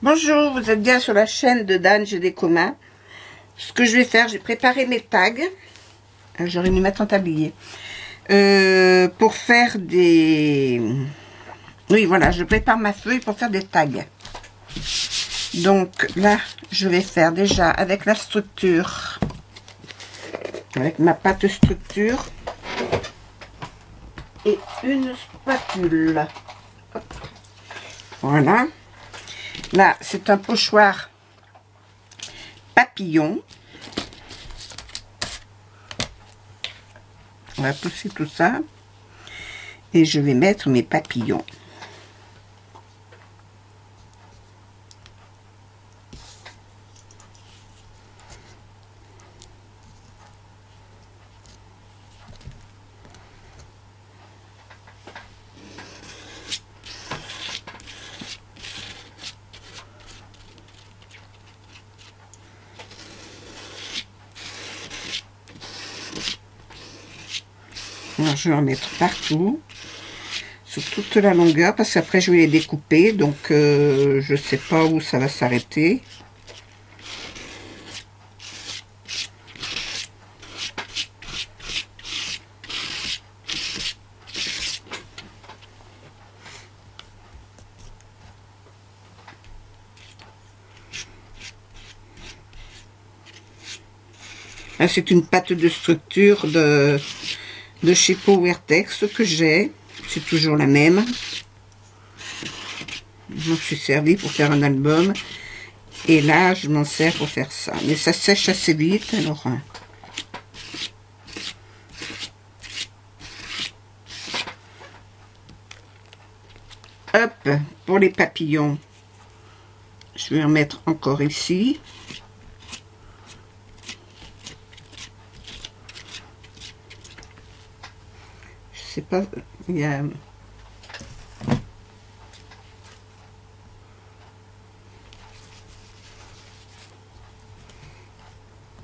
Bonjour, vous êtes bien sur la chaîne de Dan J'ai des communs. Ce que je vais faire, j'ai préparé mes tags. J'aurais dû mettre en tablier. Pour faire des... Oui, voilà, je prépare ma feuille pour faire des tags. Donc là, je vais faire déjà avec la structure, avec ma pâte structure et une spatule. Hop. Voilà. Là, c'est un pochoir papillon. On va pousser tout ça. Et je vais mettre mes papillons. Alors, je vais en mettre partout, sur toute la longueur, parce qu'après je vais les découper, donc je sais pas où ça va s'arrêter. Là, c'est une pâte de structure de chez Powertex que j'ai. C'est toujours la même. Je m'en suis servi pour faire un album. Et là, je m'en sers pour faire ça. Mais ça sèche assez vite, alors... Hop, pour les papillons, je vais en mettre encore ici. Je sais pas, il y a...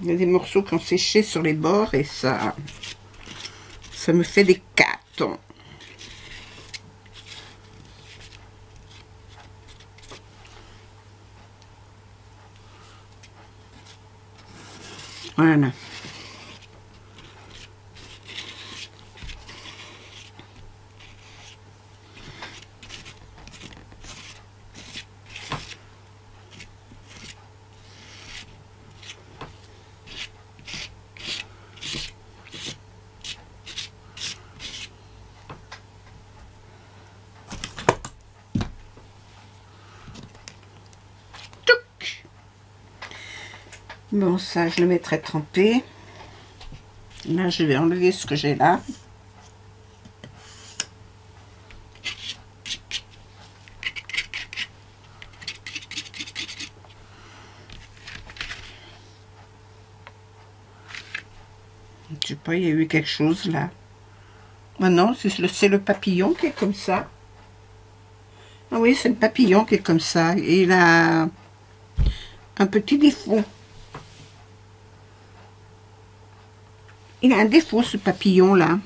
Il y a des morceaux qui ont séché sur les bords et ça me fait des cartons. Voilà. Bon, ça, je le mettrai trempé. Là, je vais enlever ce que j'ai là. Je sais pas, il y a eu quelque chose là. Ah non, c'est le papillon qui est comme ça. Ah oui, c'est le papillon qui est comme ça. Et il a un petit défaut. Il a un défaut, ce papillon-là.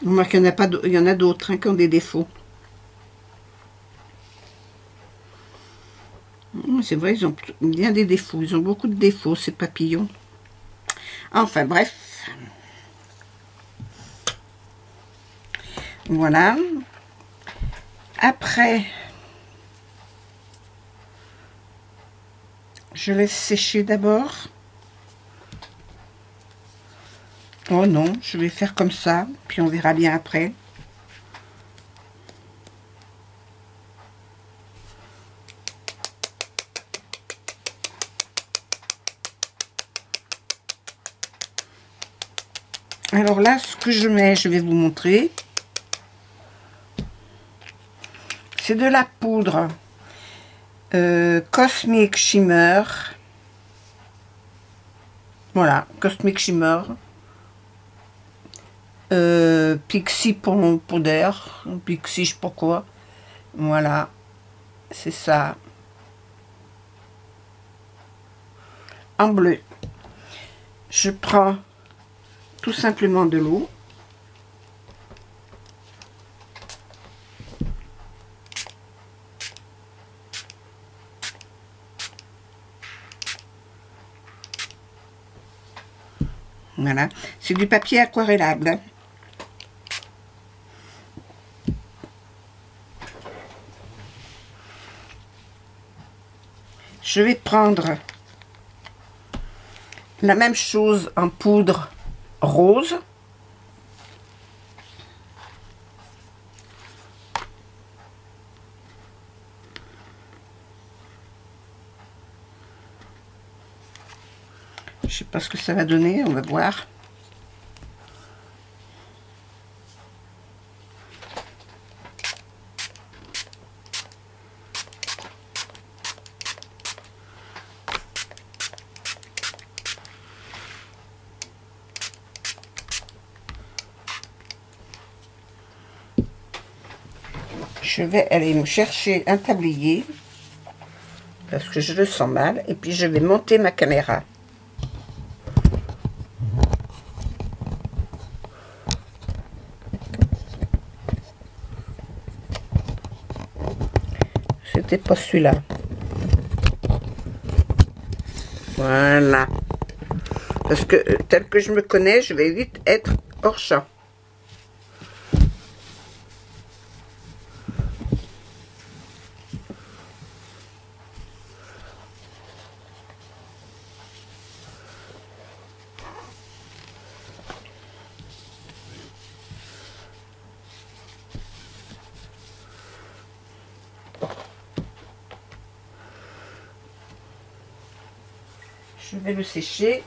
On remarque qu'il y en a d'autres hein, qui ont des défauts. C'est vrai, ils ont bien des défauts. Ils ont beaucoup de défauts, ces papillons. Enfin, bref. Voilà. Après, je laisse sécher d'abord. Oh non, je vais faire comme ça, puis on verra bien après. Alors là, ce que je mets, je vais vous montrer. C'est de la poudre Cosmic Shimmer. Voilà, Cosmic Shimmer. Pixie Powder, Pixie, je sais pas quoi. Voilà, c'est ça. En bleu. Je prends tout simplement de l'eau. Voilà, c'est du papier aquarellable. Je vais prendre la même chose en poudre rose. Je sais pas ce que ça va donner, on va voir. Je vais aller me chercher un tablier parce que je le sens mal et puis je vais monter ma caméra. C'était pas celui-là. Voilà. Parce que tel que je me connais, je vais vite être hors champ. Je vais le sécher.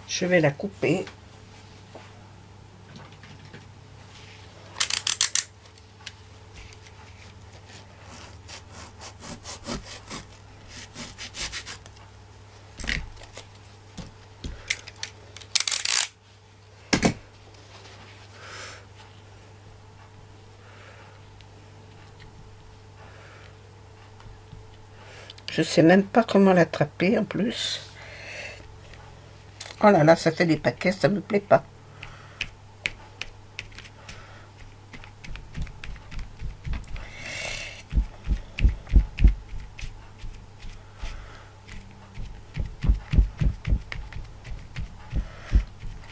Je vais la couper. Je sais même pas comment l'attraper en plus. Oh là là, ça fait des paquets, ça me plaît pas.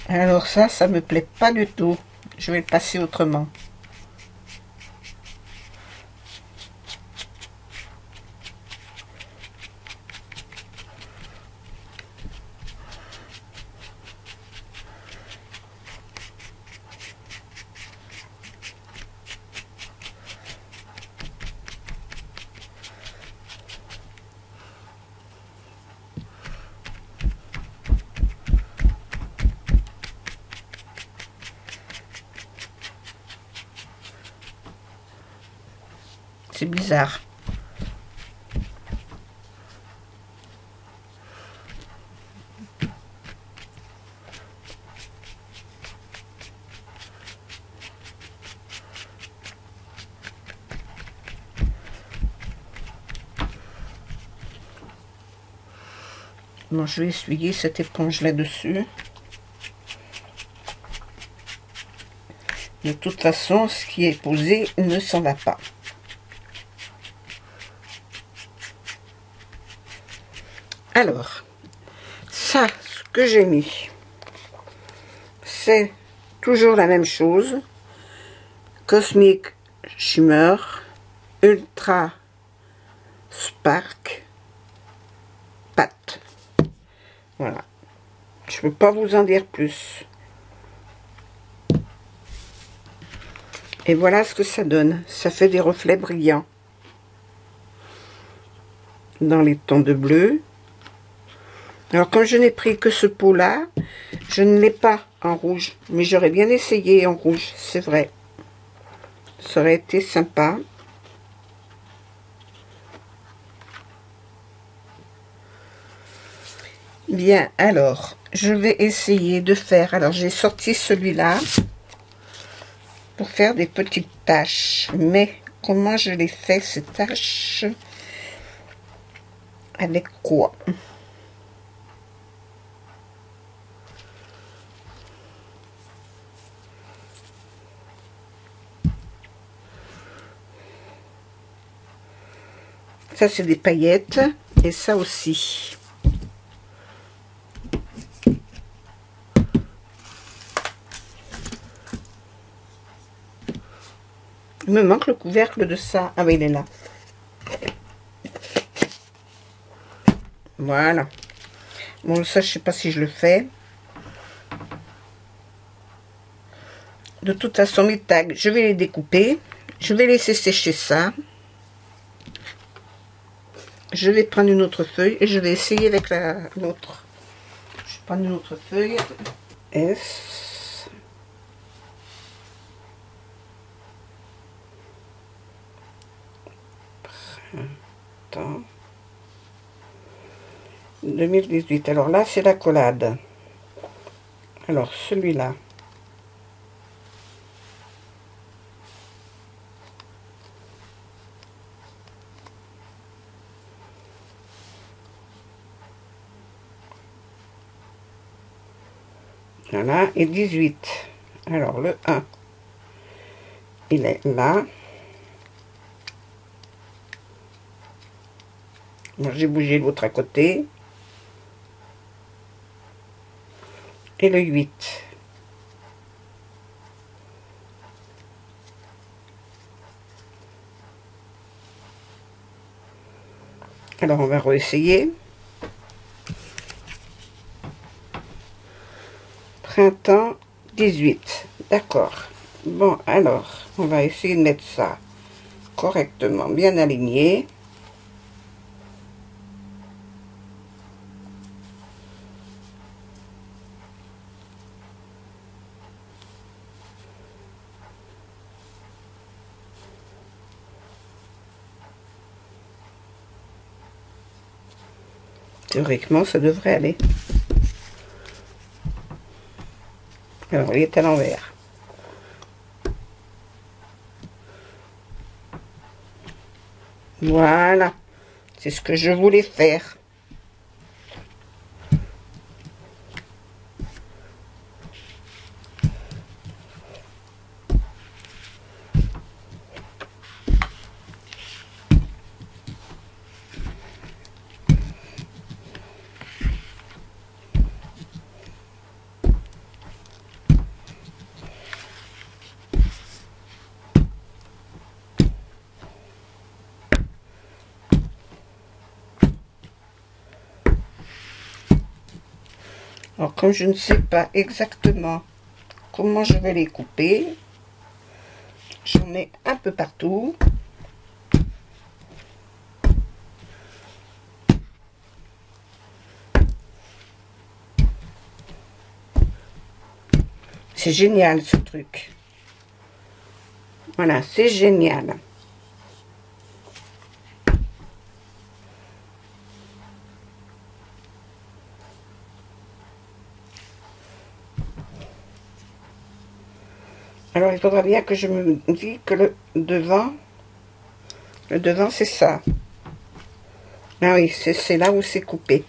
Alors ça me plaît pas du tout. Je vais le passer autrement. C'est bizarre. Bon, je vais essuyer cette éponge là-dessus. De toute façon, ce qui est posé ne s'en va pas. Alors, ça, ce que j'ai mis, c'est toujours la même chose. Cosmic Shimmer Ultra Spark Pâte. Voilà. Je ne peux pas vous en dire plus. Et voilà ce que ça donne. Ça fait des reflets brillants. Dans les tons de bleu. Alors, comme je n'ai pris que ce pot-là, je ne l'ai pas en rouge. Mais j'aurais bien essayé en rouge, c'est vrai. Ça aurait été sympa. Bien, alors, je vais essayer de faire... Alors, j'ai sorti celui-là pour faire des petites taches. Mais, comment je les fais, ces taches? Avec quoi? Ça, c'est des paillettes. Et ça aussi. Il me manque le couvercle de ça. Ah oui, il est là. Voilà. Bon, ça, je sais pas si je le fais. De toute façon, mes tags, je vais les découper. Je vais laisser sécher ça. Je vais prendre une autre feuille et je vais essayer avec l'autre. Je vais prendre une autre feuille. S. Printemps 2018. Alors là, c'est la collade. Alors, celui-là. Voilà, et 18. Alors, le 1, il est là. Moi, j'ai bougé l'autre à côté. Et le 8. Alors, on va réessayer. Printemps 18. D'accord. Bon, alors, on va essayer de mettre ça correctement, bien aligné. Théoriquement, ça devrait aller. Alors, il est à l'envers. Voilà. C'est ce que je voulais faire. Alors, comme je ne sais pas exactement comment je vais les couper, j'en mets un peu partout. C'est génial ce truc. Voilà, c'est génial. Alors, il faudra bien que je me dise que le devant c'est ça. Ah oui, c'est là où c'est coupé.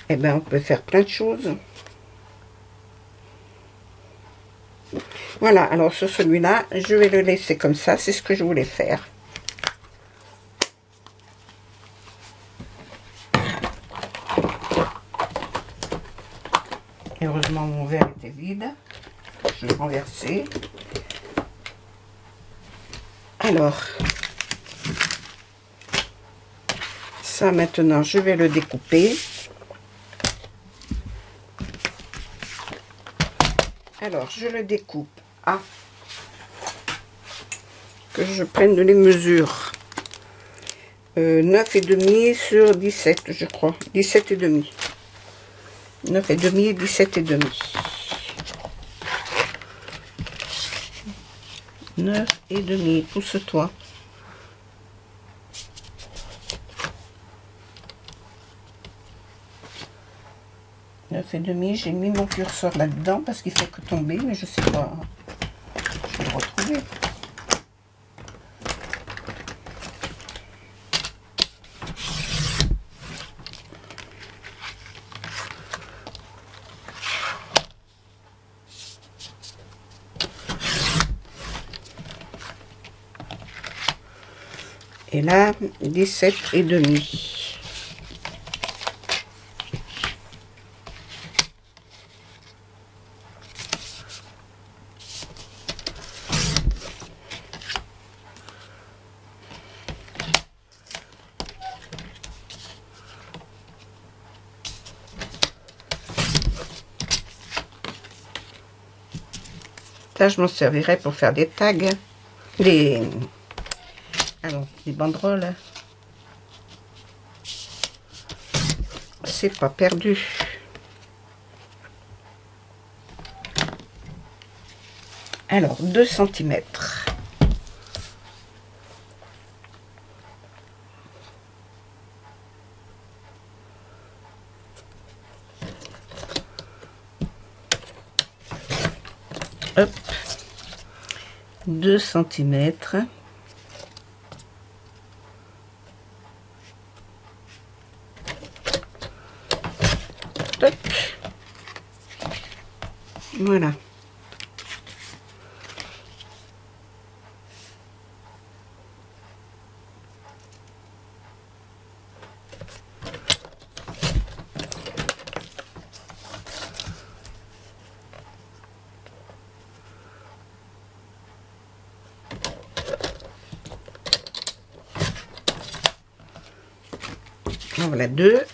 Eh bien, on peut faire plein de choses. Voilà, alors sur celui-là, je vais le laisser comme ça. C'est ce que je voulais faire. Heureusement, mon verre était vide. Je vais renverser. Alors, ça maintenant, je vais le découper. Alors, je le découpe à que je prenne les mesures. 9,5 sur 17, je crois. 17,5. 9,5 et 17,5. 9,5. Pousse-toi. 9,5. J'ai mis mon curseur là-dedans parce qu'il fait que tomber, mais je sais pas. Je vais le retrouver. Et là, 17,5. Ça, je m'en servirai pour faire des tags, des banderoles. C'est pas perdu. Alors, 2 cm. Hop. 2 cm. Toc. Voilà. En voilà 2.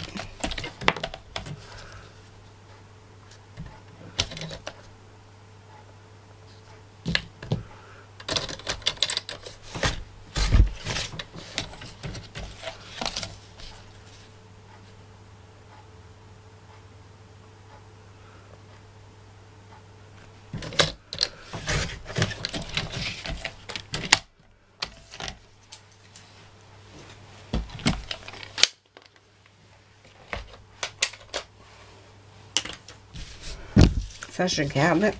Ça, je garde.